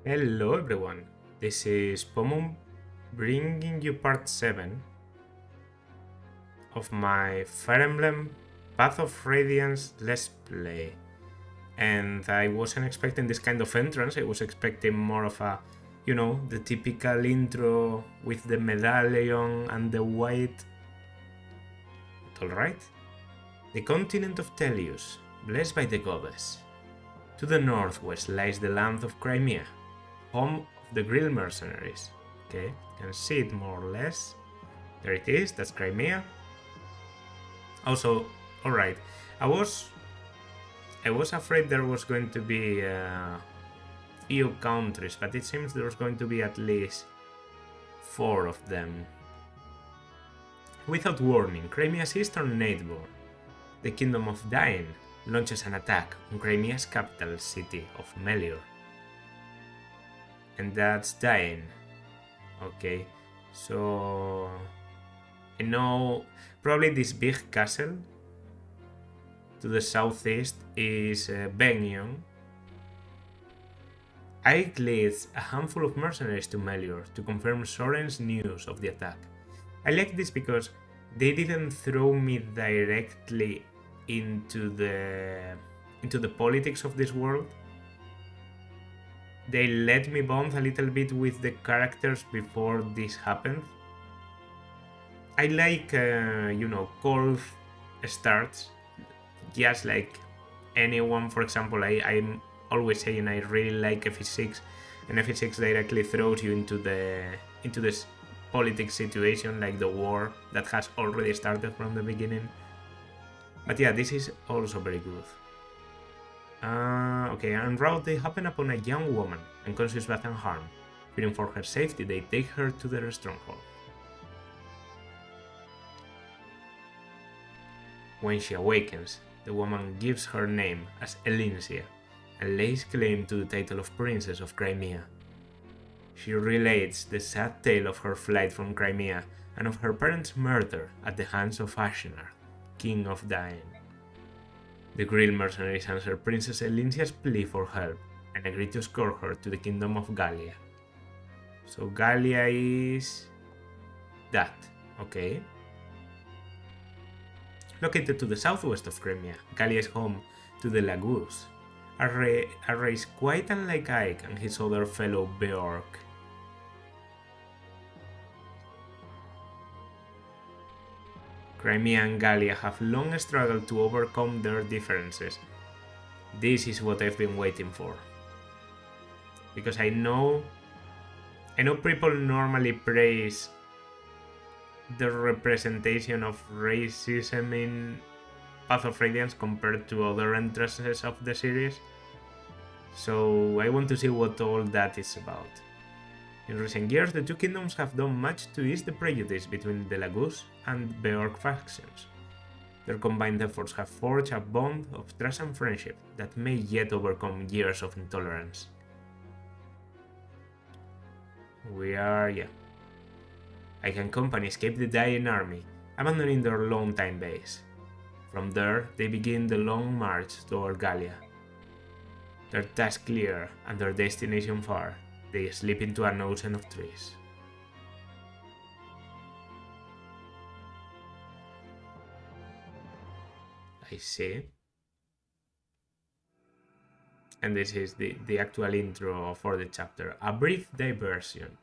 Hello everyone, this is Pomum bringing you part 7 of my Fire Emblem Path of Radiance Let's Play. And I wasn't expecting this kind of entrance, I was expecting more of a, the typical intro with the medallion and the white. But alright. The continent of Telius, blessed by the goddess. To the northwest lies the land of Crimea, home of the Grill mercenaries. Okay, you can see it more or less. There it is, that's Crimea. Also, alright, I was afraid there was going to be few countries, but it seems there was going to be at least 4 of them. Without warning, Crimea's eastern neighbor, the Kingdom of Dain, launches an attack on Crimea's capital city of Melior. And that's Dain. Okay, so I know probably this big castle to the southeast is Bengion. I leads a handful of mercenaries to Melior to confirm Soren's news of the attack. I like this because they didn't throw me directly into the politics of this world. They let me bond a little bit with the characters before this happened. I like, cold starts, just like anyone. For example, I'm always saying I really like FE6, and FE6 directly throws you into this politics situation, like the war that has already started from the beginning. But yeah, this is also very good. Okay, en route they happen upon a young woman, unconscious but unharmed. Fearing for her safety, they take her to their stronghold. When she awakens, the woman gives her name as Elincia and lays claim to the title of Princess of Crimea. She relates the sad tale of her flight from Crimea and of her parents' murder at the hands of Ashenar, King of Dain. The Grill mercenaries answer Princess Elincia's plea for help and agree to escort her to the kingdom of Gallia. So Gallia is that, okay? Located to the southwest of Crimea, Gallia is home to the Lagus, a race quite unlike Ike and his other fellow Beork. Crimea and Gallia have long struggled to overcome their differences. This is what I've been waiting for. Because I know people normally praise the representation of racism in Path of Radiance compared to other entrances of the series. So I want to see what all that is about. In recent years, the two kingdoms have done much to ease the prejudice between the Lagus and Beork factions. Their combined efforts have forged a bond of trust and friendship that may yet overcome years of intolerance. Ike and company escape the Dain army, abandoning their long-time base. From there, they begin the long march toward Gallia. Their task clear and their destination far, they slip into an ocean of trees. I see. And this is the actual intro for the chapter. A brief diversion.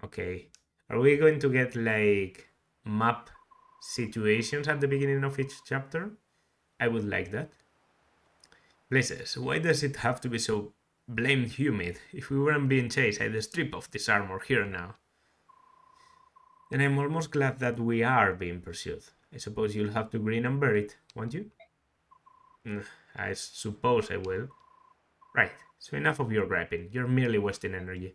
Okay. Are we going to get like map situations at the beginning of each chapter? I would like that. Places, why does it have to be so blamed humid? If we weren't being chased, I'd strip off this armor here now. And I'm almost glad that we are being pursued. I suppose you'll have to grin and bear it, won't you? I suppose I will. Right, so enough of your griping. You're merely wasting energy.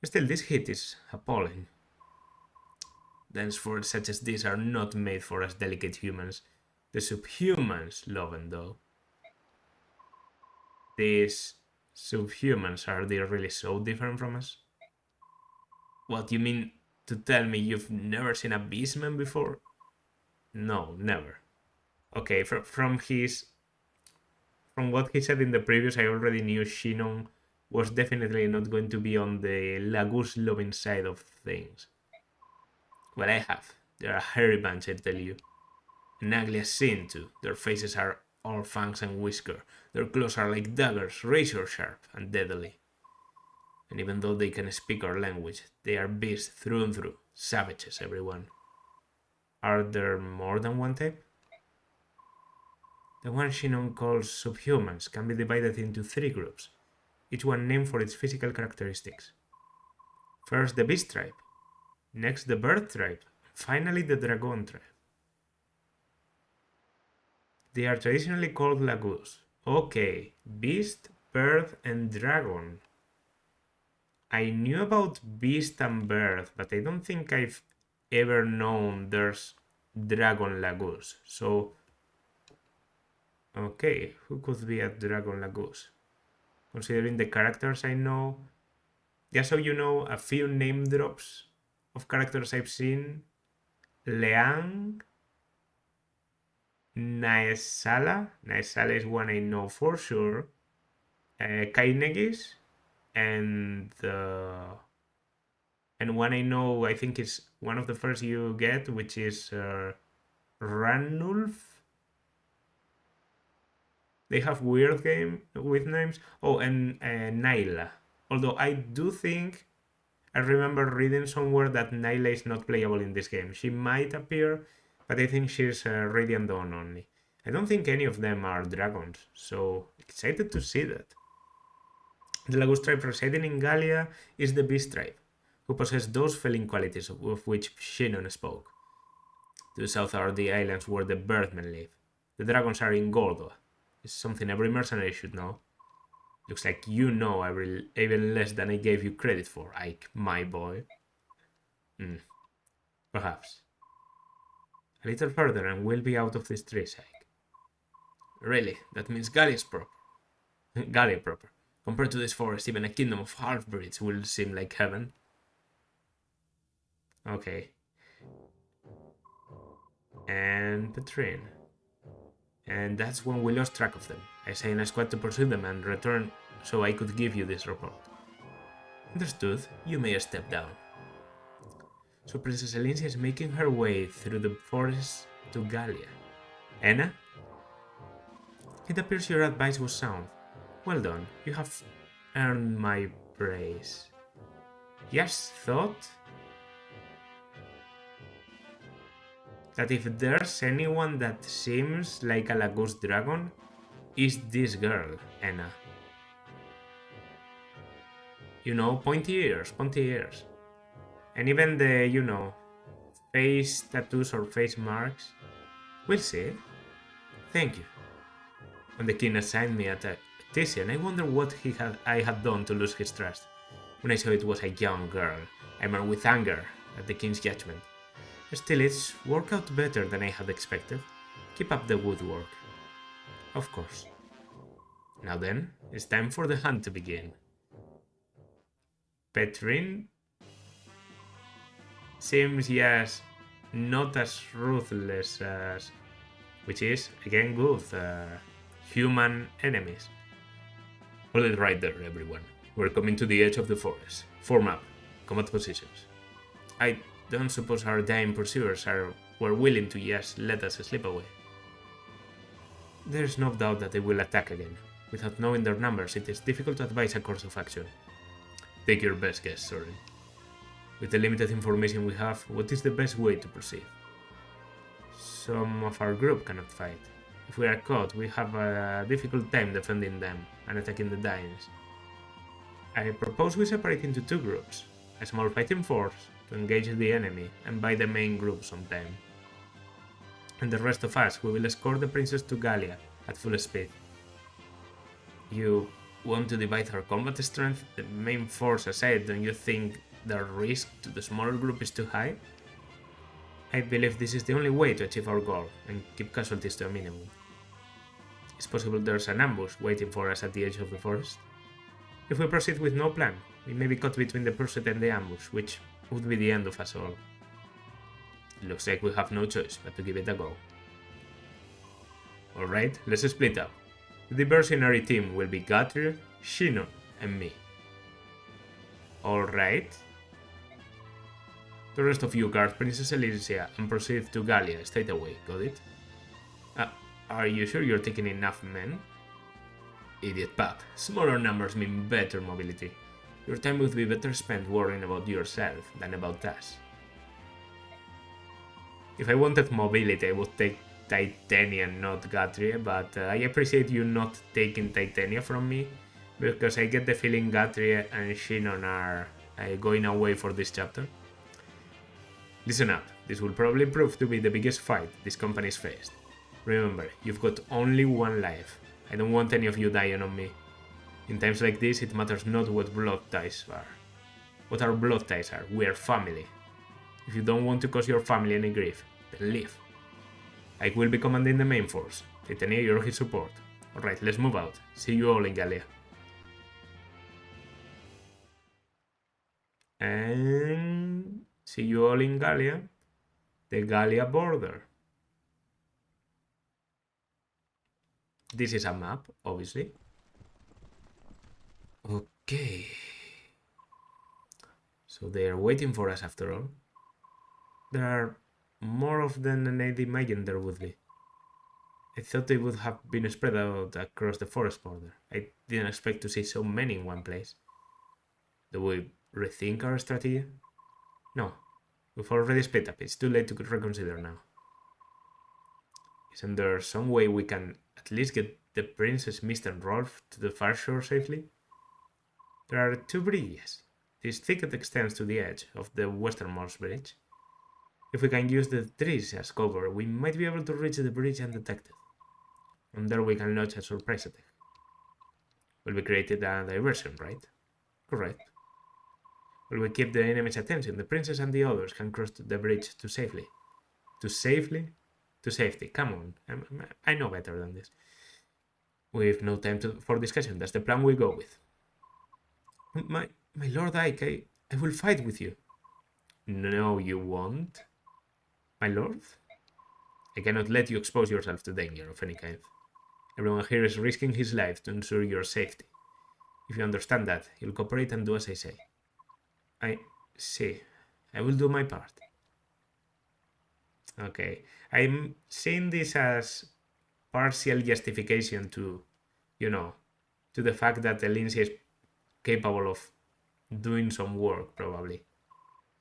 Still, this heat is appalling. Dense forests such as these are not made for us delicate humans. The subhumans love them, though. These subhumans, are they really so different from us? What, you mean to tell me you've never seen a beastman before? No, never. Okay, from what he said in the previous, I already knew Shinon was definitely not going to be on the Lagoose loving side of things. Well, I have. They're a hairy bunch, I tell you. An ugly as sin, too. Their faces are all fangs and whisker. Their claws are like daggers, razor sharp and deadly. And even though they can speak our language, they are beasts through and through. Savages, everyone. Are there more than one type? The one Shinon calls subhumans can be divided into 3 groups, each one named for its physical characteristics. First the beast tribe, next the bird tribe, finally the dragon tribe. They are traditionally called lagoos. Okay, beast, bird, and dragon. I knew about beast and bird, but I don't think I've ever known there's dragon lagoos. So, okay, who could be a dragon lagoos? Considering the characters I know, just so you know, a few name drops of characters I've seen: Leang, Naesala. Naesala is one I know for sure. Kainegis, and one I know, I think is one of the first you get, which is Ranulf. They have weird game with names. Oh, and Nyla. Although I do think I remember reading somewhere that Nyla is not playable in this game. She might appear, but I think she's Radiant Dawn only. I don't think any of them are dragons, so excited to see that. The Lagoos tribe residing in Gallia is the Beast tribe, who possess those feline qualities of which Shinon spoke. To the south are the islands where the Birdmen live. The dragons are in Gordoa. It's something every mercenary should know. Looks like you know even less than I gave you credit for, Ike, my boy. Perhaps. A little further and we'll be out of these trees, Ike. Really, that means Gallia's proper. Gallia proper. Compared to this forest, even a kingdom of half-breeds will seem like heaven. Okay. And Petrine. And that's when we lost track of them. I assigned a squad to pursue them and return so I could give you this report. Understood. You may step down. So Princess Elincia is making her way through the forest to Gallia. Anna? It appears your advice was sound. Well done. You have earned my praise. Just thought that if there's anyone that seems like a Lagoos dragon, is this girl, Anna. You know, pointy ears. And even the, face tattoos or face marks. We'll see. Thank you. When the king assigned me a tactician, I wondered what I had done to lose his trust. When I saw it was a young girl, I burned with anger at the king's judgment. Still, it's worked out better than I had expected. Keep up the good work. Of course. Now then, it's time for the hunt to begin. Petrine seems, yes, not as ruthless as... which is, again, good. Human enemies. Hold it right there, everyone. We're coming to the edge of the forest. Form up. Combat positions. I don't suppose our dying pursuers were willing to just let us slip away. There's no doubt that they will attack again. Without knowing their numbers, it is difficult to advise a course of action. Take your best guess, Soren. With the limited information we have, what is the best way to proceed? Some of our group cannot fight. If we are caught, we have a difficult time defending them and attacking the Danes. I propose we separate into 2 groups. A small fighting force to engage the enemy and buy the main group some time. And the rest of us, we will escort the princess to Gallia at full speed. You want to divide our combat strength? The main force aside, don't you think the risk to the smaller group is too high? I believe this is the only way to achieve our goal and keep casualties to a minimum. It's possible there's an ambush waiting for us at the edge of the forest. If we proceed with no plan, we may be caught between the pursuit and the ambush, which would be the end of us all. It looks like we have no choice but to give it a go. Alright, let's split up. The diversionary team will be Guthrie, Shinon, and me. Alright. The rest of you guard Princess Elysia and proceed to Gallia straight away, got it? Are you sure you're taking enough men? Idiot pap, smaller numbers mean better mobility. Your time would be better spent worrying about yourself than about us. If I wanted mobility, I would take Titania, not Gatria, but I appreciate you not taking Titania from me, because I get the feeling Gatria and Shinon are going away for this chapter. Listen up, this will probably prove to be the biggest fight this company's faced. Remember, you've got only one life. I don't want any of you dying on me. In times like this, it matters not what blood ties are. What our blood ties are, we are family. If you don't want to cause your family any grief, then leave. I will be commanding the main force. Titania, you're his support. Alright, let's move out. See you all in Gallia. And see you all in Gallia. The Gallia border. This is a map, obviously. Okay. So they are waiting for us after all. There are more of them than I'd imagined there would be. I thought they would have been spread out across the forest border. I didn't expect to see so many in one place. Do we rethink our strategy? No. We've already split up. It's too late to reconsider now. Isn't there some way we can at least get the Princess Mist and Rolf to the far shore safely? There are 2 bridges. This thicket extends to the edge of the westernmost bridge. If we can use the trees as cover, we might be able to reach the bridge undetected. And there we can launch a surprise attack. Will we create a diversion, right? Correct. Will we keep the enemy's attention? The princess and the others can cross the bridge to safely. To safely? To safety. Come on. I know better than this. We've no time for discussion. That's the plan we go with. My Lord Ike, I will fight with you. No, you won't. My lord? I cannot let you expose yourself to danger of any kind. Everyone here is risking his life to ensure your safety. If you understand that, you'll cooperate and do as I say. I see. I will do my part. Okay. I'm seeing this as partial justification to, to the fact that Elysia is capable of doing some work, probably,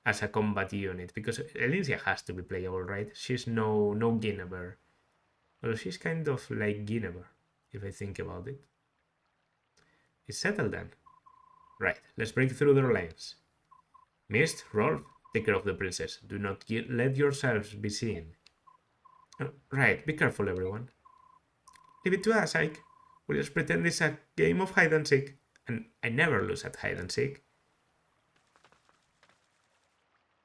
as a combat unit. Because Elysia has to be playable, right? She's no Guinevere. Well, she's kind of like Guinevere, if I think about it. It's settled then. Right, let's break through their lines. Mist, Rolf, take care of the princess. Do not let yourselves be seen. Right, be careful, everyone. Leave it to us, Ike. We'll just pretend it's a game of hide and seek. And I never lose at hide and seek.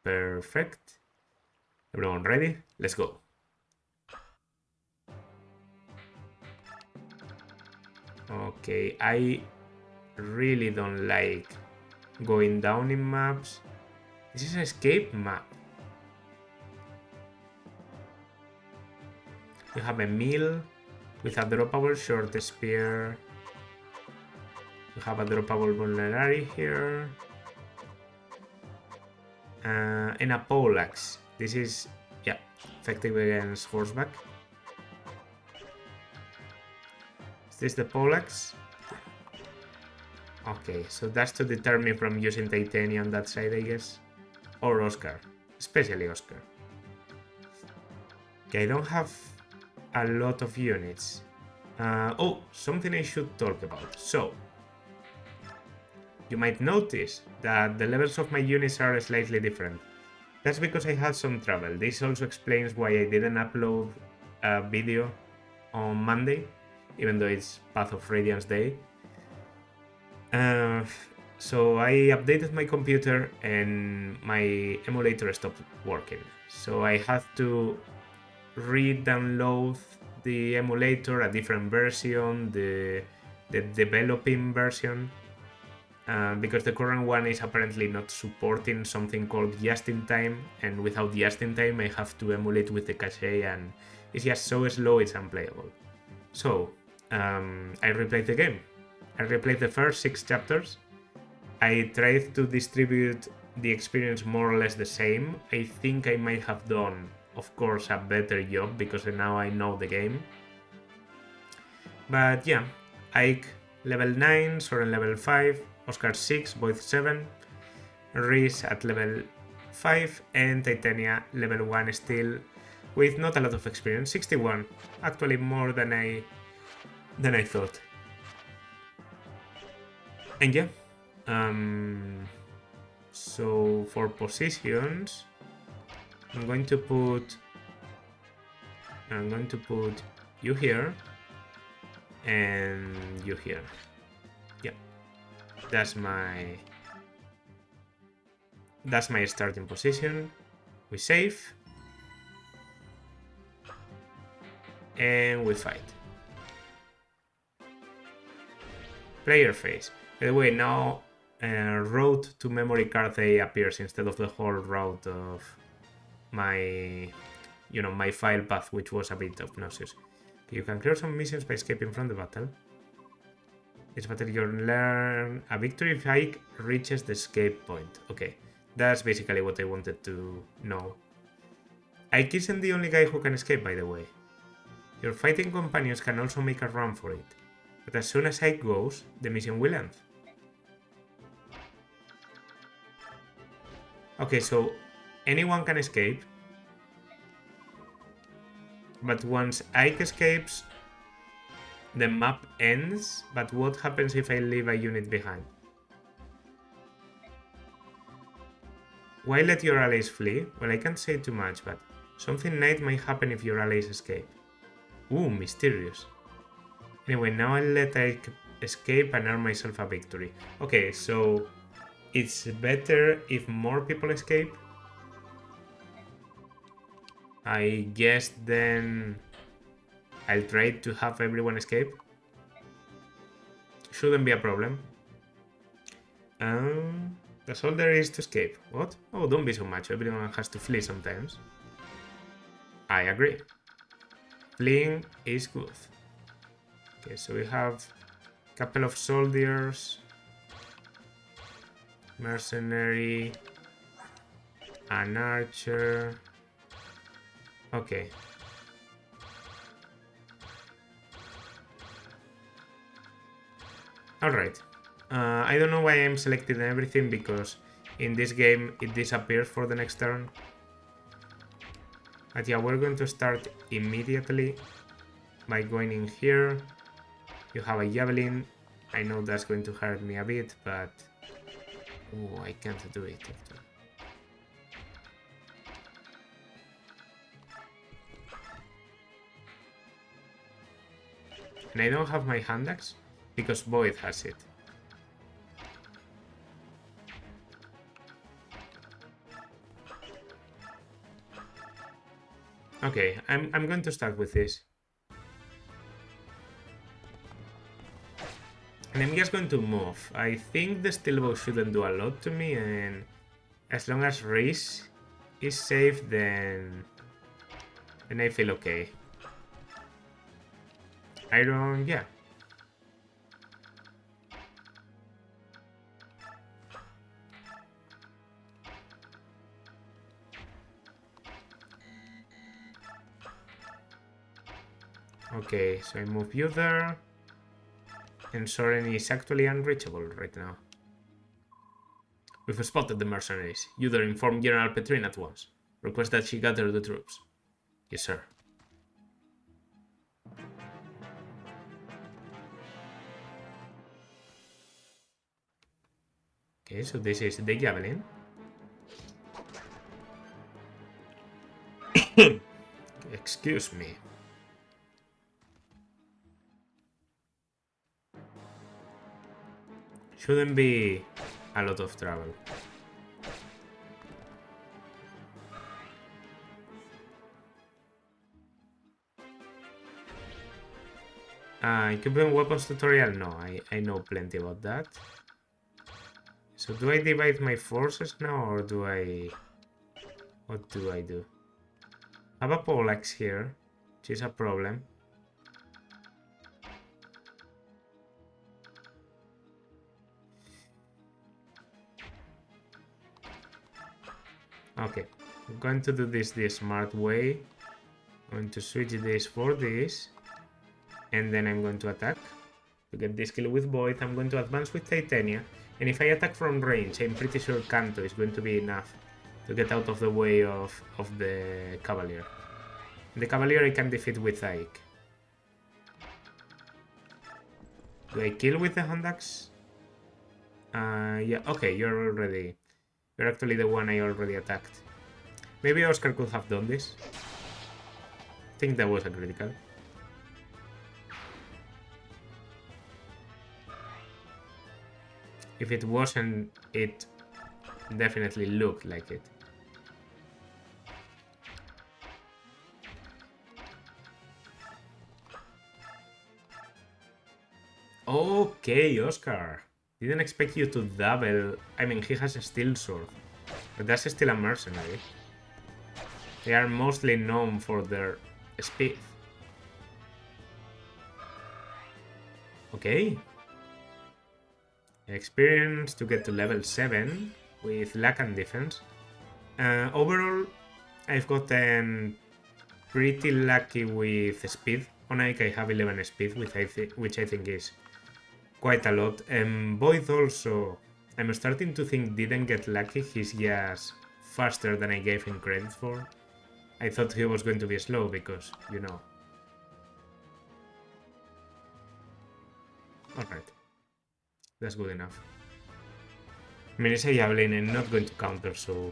Perfect. Everyone ready? Let's go. Okay, I really don't like going down in maps. This is an escape map. You have a meal with a droppable short spear. You have a droppable vulnerary here. And a poleaxe. This is, yeah, effective against horseback. Is this the poleaxe? Okay, so that's to deter me from using Titania on that side, I guess. Or Oscar. Especially Oscar. Okay, I don't have a lot of units. Oh, something I should talk about. So, you might notice that the levels of my units are slightly different. That's because I had some trouble. This also explains why I didn't upload a video on Monday, even though it's Path of Radiance Day. So I updated my computer and my emulator stopped working. So I had to re-download the emulator, a different version, the developing version, because the current one is apparently not supporting something called just-in-time, and without just-in-time I have to emulate with the cache, and it's just so slow it's unplayable. So I replayed the game, I replayed the first 6 chapters. I tried to distribute the experience more or less the same. I think I might have done, of course, a better job because now I know the game. But yeah, Ike level 9, Soren level 5, Oscar 6, Void 7, Reese at level 5, and Titania level 1 still with not a lot of experience, 61, actually more than I thought. And yeah, so for positions, I'm going to put you here and you here. Yeah, that's my starting position. We save and we fight. Player phase. By the way, now road to memory card A appears instead of the whole route of my my file path, which was a bit obnoxious. You can clear some missions by escaping from the battle. Each battle you learn a victory if Ike reaches the escape point. Okay, that's basically what I wanted to know. Ike isn't the only guy who can escape, by the way. Your fighting companions can also make a run for it. But as soon as Ike goes, the mission will end. Okay, so anyone can escape. But once Ike escapes, the map ends. But what happens if I leave a unit behind? Why let your allies flee? Well, I can't say too much, but something nice might happen if your allies escape. Ooh, mysterious. Anyway, now I'll let Ike escape and earn myself a victory. Okay, so it's better if more people escape. I guess then I'll try to have everyone escape. Shouldn't be a problem. That's all there is to escape. What? Oh, don't be so much. Everyone has to flee sometimes. I agree. Fleeing is good. Okay, so we have a couple of soldiers, mercenary, an archer. Okay. Alright. I don't know why I'm selecting everything because in this game it disappears for the next turn. But yeah, we're going to start immediately by going in here. You have a javelin. I know that's going to hurt me a bit, but oh, I can't do it after. And I don't have my hand axe because Void has it. Okay, I'm going to start with this. And I'm just going to move. I think the steelbow shouldn't do a lot to me, and as long as Reese is safe, then I feel okay. Iron, yeah. Okay, so I move you there. And Soren is actually unreachable right now. We've spotted the mercenaries. You there inform General Petrin at once. Request that she gather the troops. Yes, sir. Okay, so this is the javelin. Excuse me. Shouldn't be a lot of trouble. Equipment weapons tutorial? No, I know plenty about that. So do I divide my forces now, or do I... What do I do? I have a poleaxe here, which is a problem. Okay, I'm going to do this the smart way. I'm going to switch this for this. And then I'm going to attack. To get this kill with Void, I'm going to advance with Titania. And if I attack from range, I'm pretty sure Kanto is going to be enough to get out of the way of the Cavalier. The Cavalier I can defeat with Ike. Do I kill with the hand axe? Yeah, okay, you're actually the one I already attacked. Maybe Oscar could have done this. I think that was a critical. If it wasn't, it definitely looked like it. Okay, Oscar. Didn't expect you to double. I mean, he has a steel sword, but that's still a mercenary. They are mostly known for their speed. Okay. Experience to get to level 7 with luck and defense. Overall, I've gotten pretty lucky with speed. On Ike, I have 11 speed, which I think is quite a lot. Void also, I'm starting to think didn't get lucky. He's just faster than I gave him credit for. I thought he was going to be slow because, you know. Alright. That's good enough. I mean, it's a javelin and not going to counter, so...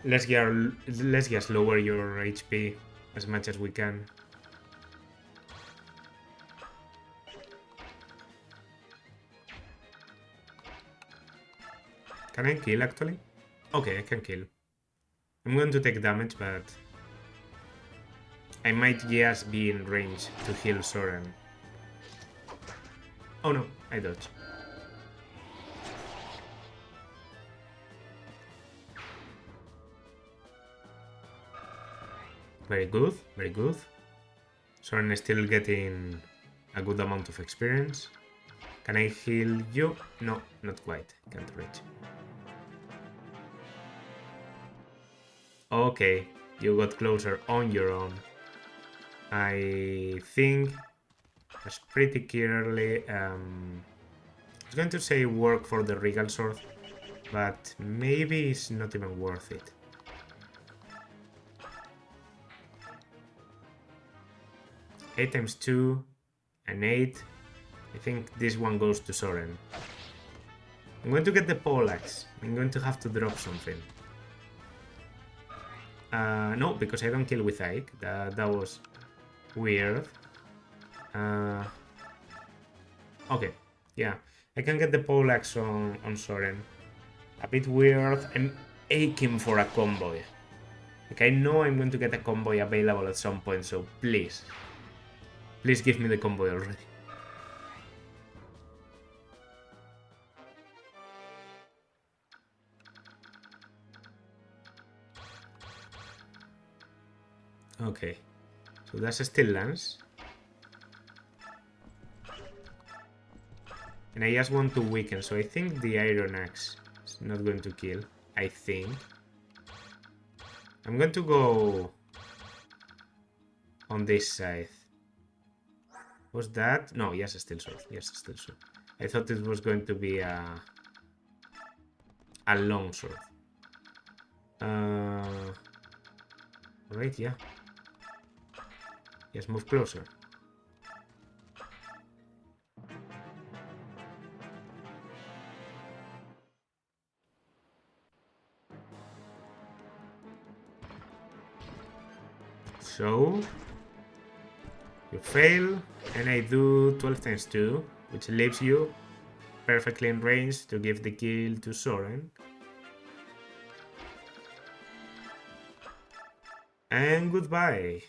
Let's just lower your HP as much as we can. Can I kill, actually? Okay, I can kill. I'm going to take damage, but... I might just be in range to heal Soren. Oh no, I dodge. Very good, very good. Soren is still getting a good amount of experience. Can I heal you? No, not quite. Can't reach. Okay, you got closer on your own. I think that's pretty clearly... I was going to say work for the Regal Sword, but maybe it's not even worth it. Eight times 2 and 8. I think this one goes to Soren. I'm going to get the poleaxe. I'm going to have to drop something. No, because I don't kill with Ike. That was weird. Okay, yeah. I can get the poleaxe on Soren. A bit weird. I'm aching for a convoy. Like, I know I'm going to get a convoy available at some point, so please. Please give me the convoy already. Okay, so that's still Lance. And I just want to weaken, so I think the Iron Axe is not going to kill. I think. I'm going to go on this side. Was that? No, yes, a steel sword. Yes, a steel sword. I thought it was going to be a long sword. Right, yeah. Yes, move closer. So, you fail, and I do 12 times 2, which leaves you perfectly in range to give the kill to Soren. And goodbye.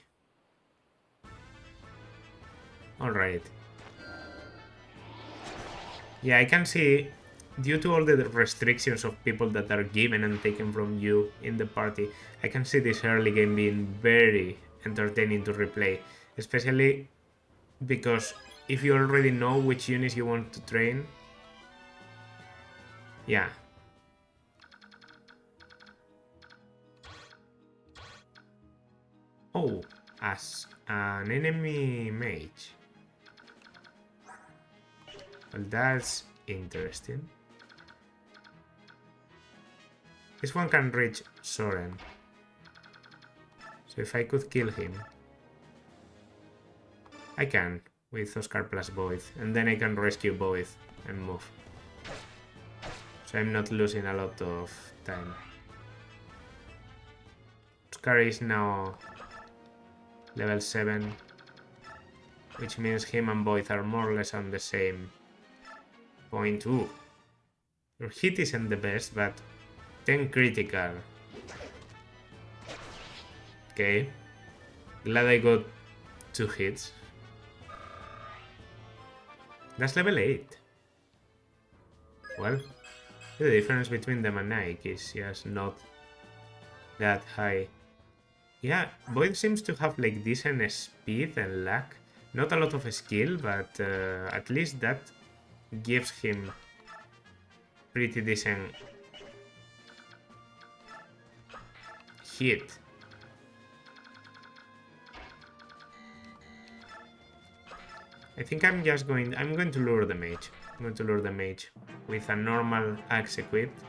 Alright. Yeah, I can see, due to all the restrictions of people that are given and taken from you in the party, I can see this early game being very entertaining to replay. Especially because if you already know which units you want to train, yeah. Oh, as an enemy mage. Well, that's interesting. This one can reach Soren. So if I could kill him, I can with Oscar plus Void, and then I can rescue Void and move. So I'm not losing a lot of time. Oscar is now level 7, which means him and Void are more or less on the same point. Ooh, your hit isn't the best, but 10 critical. Okay, glad I got 2 hits. That's level 8. Well, the difference between them and Nike is just not that high. Yeah, Void seems to have like decent speed and luck. Not a lot of skill, but at least that gives him pretty decent hit. I think I'm going to lure the mage. I'm going to lure the mage with a normal axe equipped.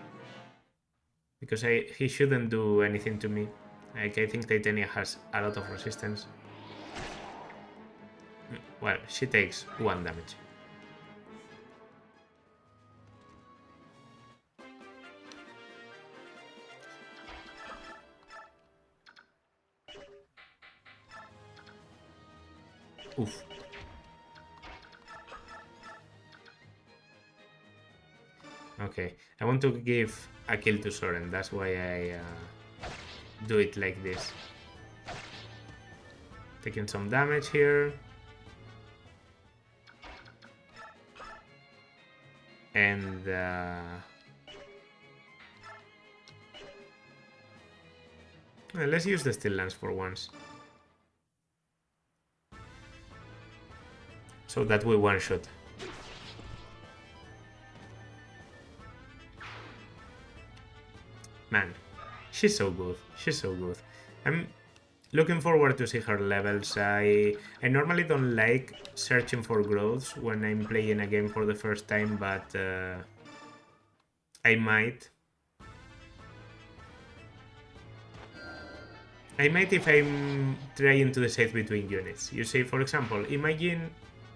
Because he shouldn't do anything to me. Like, I think Titania has a lot of resistance. Well, she takes 1 damage. Oof. Okay, I want to give a kill to Soren. That's why I do it like this. Taking some damage here. And well, let's use the Still Lance for once. So that we one-shot. Man, she's so good. She's so good. I'm looking forward to see her levels. I normally don't like searching for growths when I'm playing a game for the first time, but I might. I might if I'm trying to decide between units. You see, for example, imagine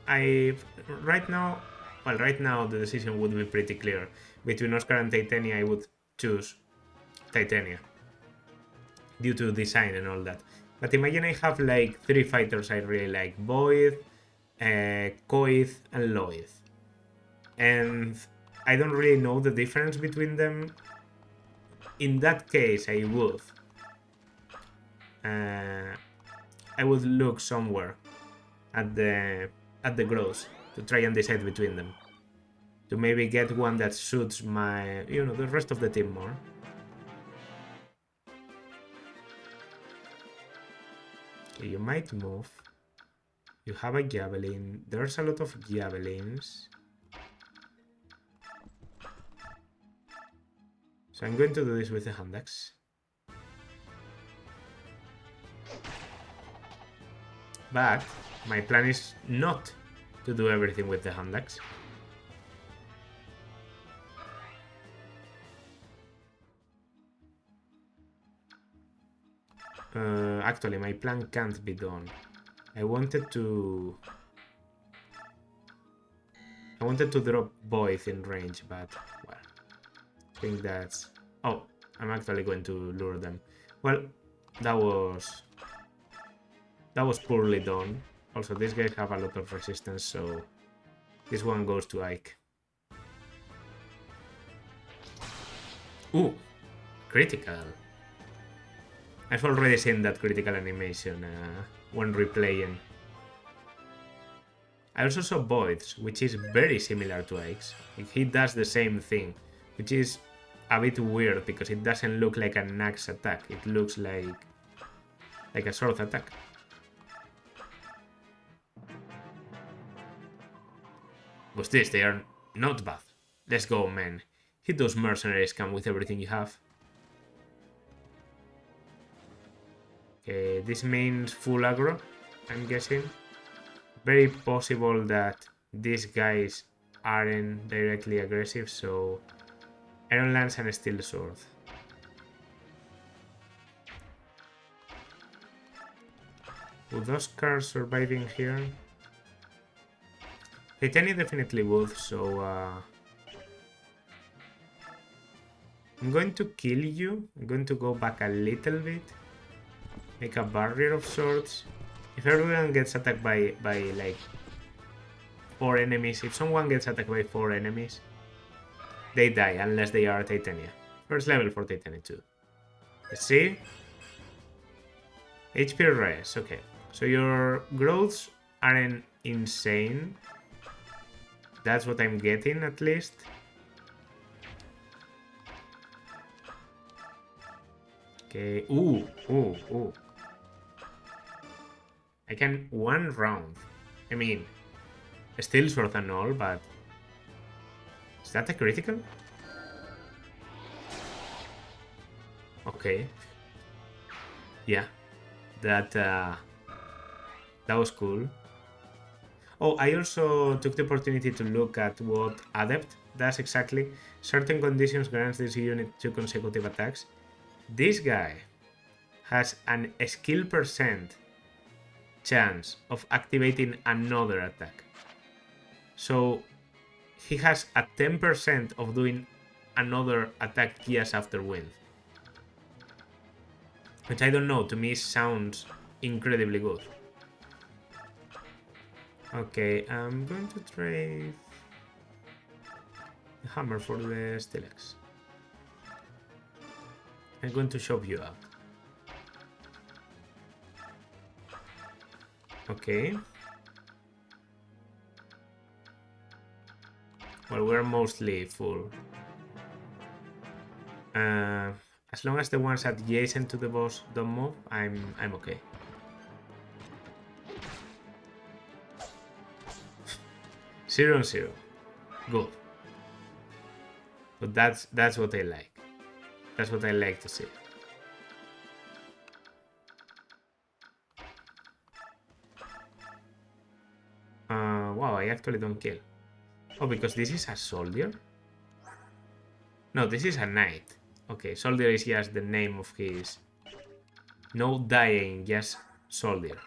right now the decision would be pretty clear. Between Oscar and Titania, I would choose Titania due to design and all that. But imagine I have like 3 fighters I really like: Void, Koith, and Loith. And I don't really know the difference between them. In that case, I would look somewhere at the growth to try and decide between them. To maybe get one that suits my, the rest of the team more. Okay, you might move. You have a javelin. There's a lot of javelins. So I'm going to do this with the hand axe. But my plan is not to do everything with the hand axe. Actually, my plan can't be done. I wanted to drop Void in range, but well, I think that's... Oh, I'm actually going to lure them. Well, that was poorly done. Also, these guys have a lot of resistance, so this one goes to Ike. Ooh, critical. I've already seen that critical animation when replaying. I also saw Void's, which is very similar to Ike's. He does the same thing, which is a bit weird because it doesn't look like an axe attack. It looks like a sword attack. What's this? They are not bad. Let's go, man. Hit those mercenaries, come with everything you have. Okay, this means full aggro, I'm guessing. Very possible that these guys aren't directly aggressive, so Iron Lance and Steel Sword. Would those cars surviving here? Titania definitely would, so I'm going to kill you. I'm going to go back a little bit. Make a barrier of sorts. If everyone gets attacked by like 4 enemies, if someone gets attacked by 4 enemies, they die unless they are Titania. First level for Titania too. Let's see. HP res, okay. So your growths aren't insane. That's what I'm getting at least. Okay, ooh. I can 1 round. I mean, still sword and all, but... Is that a critical? Okay. Yeah. That was cool. Oh, I also took the opportunity to look at what Adept does exactly. Certain conditions grants this unit 2 consecutive attacks. This guy has an skill percent chance of activating another attack. So he has a 10% of doing another attack just after wind. Which I don't know, to me sounds incredibly good. Okay, I'm going to trade the hammer for the Stilex. I'm going to shove you out. Okay. Well, we're mostly full. As long as the ones adjacent to the boss don't move, I'm okay. Zero and 0. Good. But that's what I like. That's what I like to see. Wow, I actually don't kill. Oh, because this is a soldier? No, this is a knight. Okay, soldier is just the name of his... No dying, just soldier.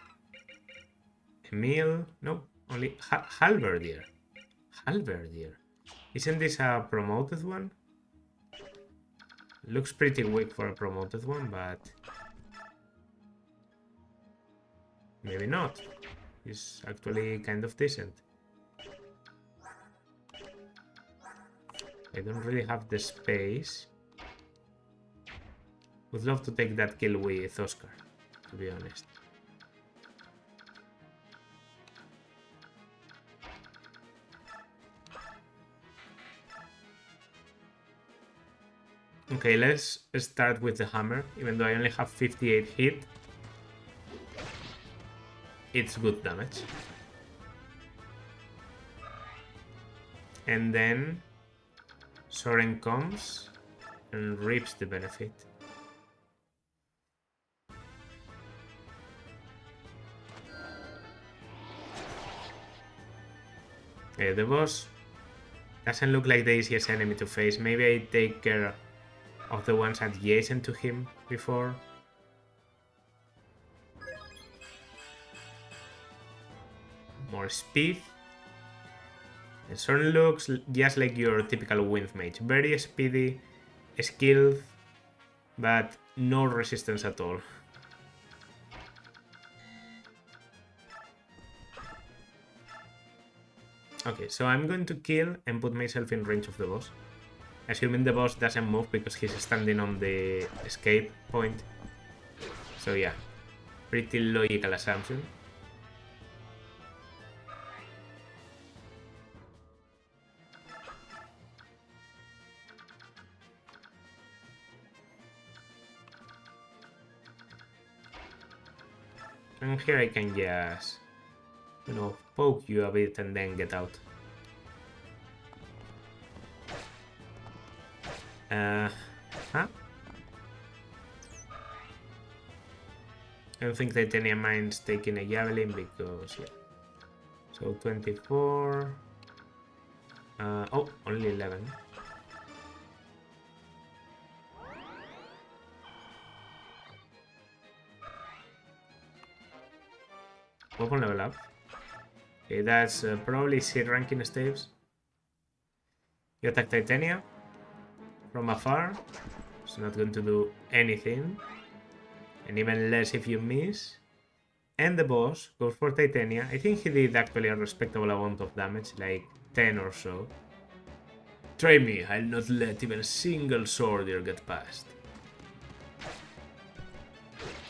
Emil? No, only halberdier. Halberdier. Isn't this a promoted one? Looks pretty weak for a promoted one, but... Maybe not. He's actually kind of decent. I don't really have the space. Would love to take that kill with Oscar, to be honest. Okay, let's start with the hammer. Even though I only have 58 hit, it's good damage. And then Soren comes and reaps the benefit. Okay, the boss doesn't look like the easiest enemy to face. Maybe I take care of the ones adjacent to him before. More speed. And Soren looks just like your typical wind mage. Very speedy, skilled, but no resistance at all. Okay, so I'm going to kill and put myself in range of the boss. Assuming the boss doesn't move because he's standing on the escape point. So yeah, pretty logical assumption. And here I can just, you know, poke you a bit and then get out. Huh? I don't think Titania minds taking a javelin because, yeah. So 24. Oh, only 11. Weapon level up. Okay, that's probably C ranking staves. You attack Titania from afar. It's not going to do anything. And even less if you miss. And the boss goes for Titania. I think he did actually a respectable amount of damage, like 10 or so. Try me, I'll not let even a single soldier get past.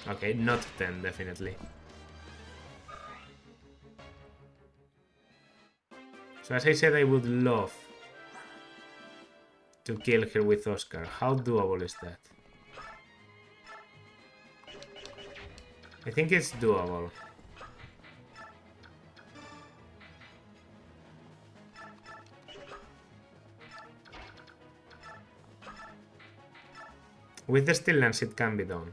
Okay, not 10, definitely. So as I said, I would love to kill her with Oscar. How doable is that? I think it's doable. With the stillness, it can be done.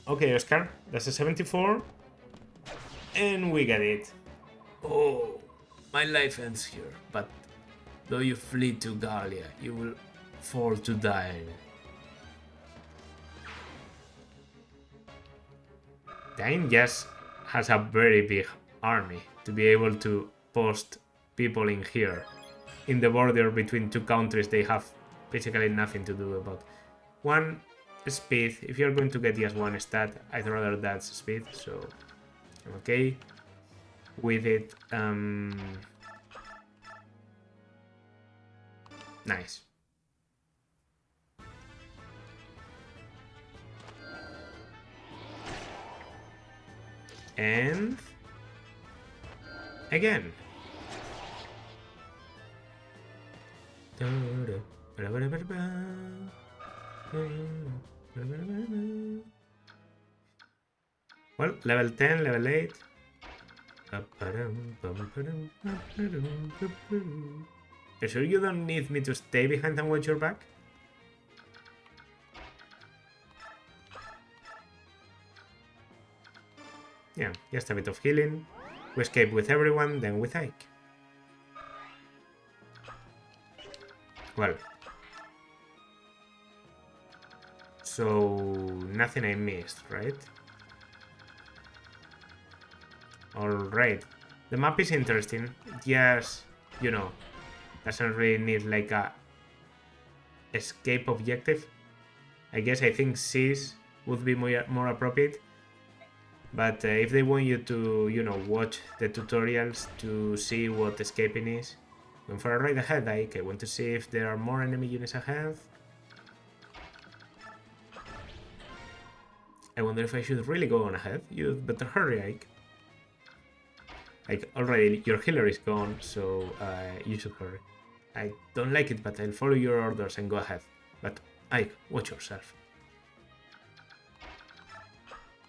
Okay, Oscar, that's a 74. And we get it. Oh, my life ends here, but though you flee to Gallia, you will fall to dying. Dying just has a very big army to be able to post people in here. In the border between two countries, they have basically nothing to do about. One, speed. If you're going to get just one stat, I'd rather that's speed, so I'm okay with it. Nice. And again. Well, level 10, level 8. You sure you don't need me to stay behind and watch your back? Yeah, just a bit of healing. We escape with everyone, then with Ike. Well. So, nothing I missed, right? Alright. The map is interesting. Just, you know, doesn't really need like a escape objective. I think C's would be more appropriate. But if they want you to, you know, watch the tutorials to see what escaping is, going for a ride ahead, Ike. I want to see if there are more enemy units ahead. I wonder if I should really go on ahead. You'd better hurry, Ike. Like, already your healer is gone, so you should hurry. I don't like it, but I'll follow your orders and go ahead. But Ike, watch yourself.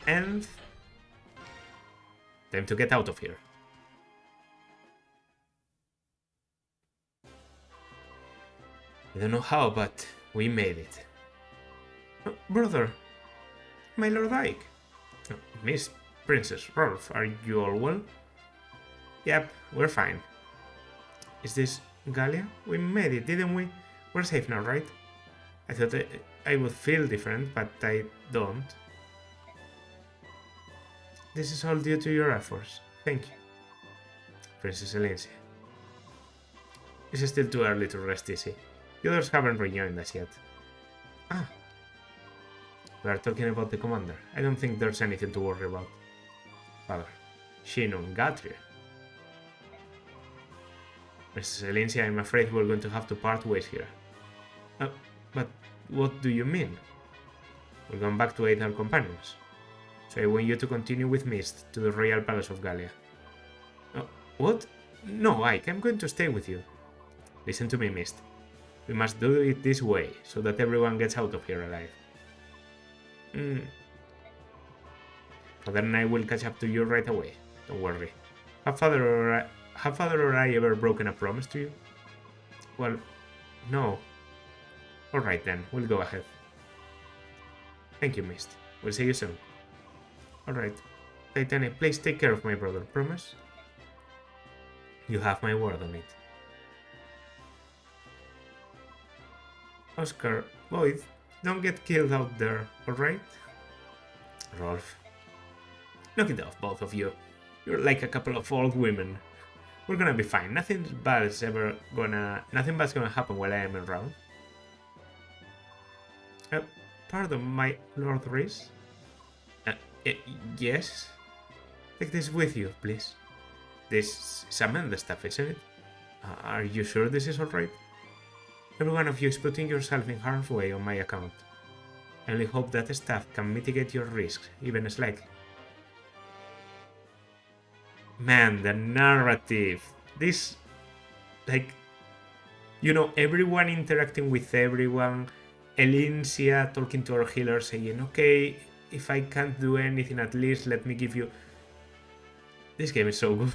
And time to get out of here. I don't know how, but we made it. Oh, brother, my Lord Ike. Oh, Miss Princess Rolf, are you all well? Yep, we're fine. Is this Gallia? We made it, didn't we? We're safe now, right? I thought I would feel different, but I don't. This is all due to your efforts. Thank you. Princess Elincia. It's still too early to rest easy. The others haven't rejoined us yet. Ah. We are talking about the commander. I don't think there's anything to worry about. Father. Shinon Gatria. Princess Elincia, I'm afraid we're going to have to part ways here. But what do you mean? We're going back to aid our companions. So I want you to continue with Mist to the Royal Palace of Gallia. What? No, Ike, I'm going to stay with you. Listen to me, Mist. We must do it this way, so that everyone gets out of here alive. Father and I will catch up to you right away. Don't worry. Have Father or I ever broken a promise to you? Well, no. Alright then, we'll go ahead. Thank you, Mist. We'll see you soon. Alright. Titania, please take care of my brother, promise? You have my word on it. Oscar, Lloyd, don't get killed out there, alright? Rolf. Knock it off, both of you. You're like a couple of old women. We're gonna be fine. Nothing bad's gonna happen while I am around. Pardon, my Lord Rhys? Yes? Take this with you, please. This is Amanda stuff, isn't it? Are you sure this is alright? Every one of you is putting yourself in harm's way on my account. I only hope that staff can mitigate your risks, even slightly. Man, the narrative. This, like, you know, everyone interacting with everyone. Elincia talking to our healer saying, okay, if I can't do anything, at least let me give you... This game is so good.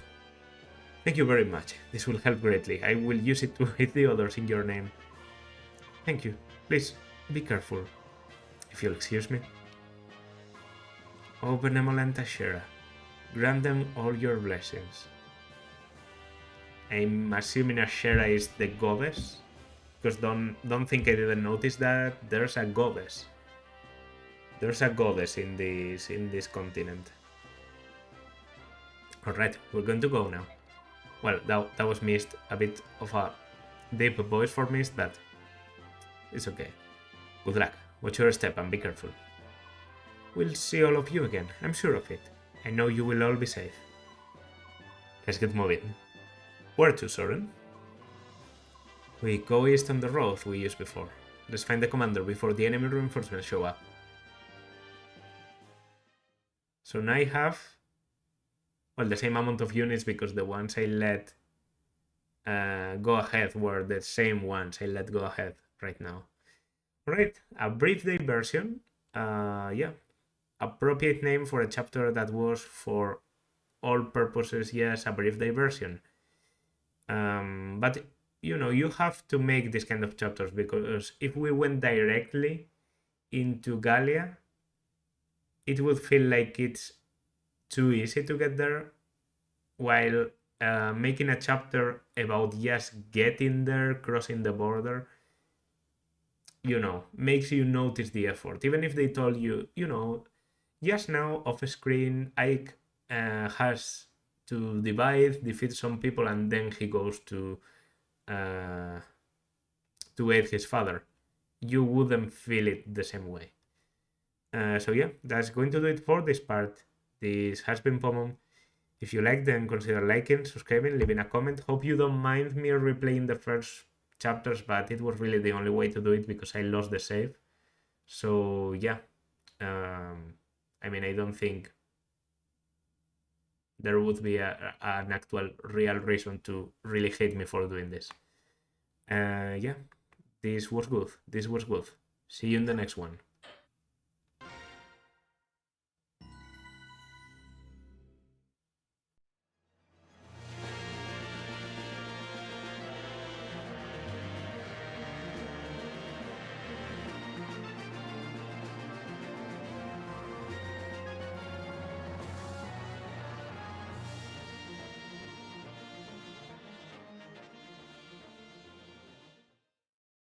Thank you very much. This will help greatly. I will use it to hit the others in your name. Thank you. Please, be careful. If you'll excuse me. Oh, benevolent Ashera, grant them all your blessings. I'm assuming Ashera is the goddess, because don't think I didn't notice that there's a goddess. There's a goddess in this continent. All right, we're going to go now. Well, that was Mist, a bit of a deep voice for Mist, but it's okay. Good luck. Watch your step and be careful. We'll see all of you again, I'm sure of it. I know you will all be safe. Let's get moving. Where to, Soren? We go east on the road we used before. Let's find the commander before the enemy reinforcements show up. So now I have, well, the same amount of units because the ones I let go ahead were the same ones I let go ahead right now. Right, a brief diversion. Yeah, appropriate name for a chapter that was, for all purposes, yes, a brief diversion. But you know, you have to make this kind of chapters because if we went directly into Gallia, it would feel like it's too easy to get there, while making a chapter about just getting there, crossing the border, you know, makes you notice the effort. Even if they told you, you know, just now off screen, Ike has to defeat some people, and then he goes to aid his father. You wouldn't feel it the same way. So yeah, that's going to do it for this part. This has been Pomon. If you liked, then consider liking, subscribing, leaving a comment. Hope you don't mind me replaying the first chapters, but it was really the only way to do it because I lost the save. So yeah, I mean, I don't think there would be an actual real reason to really hate me for doing this. Yeah, this was good. See you in the next one.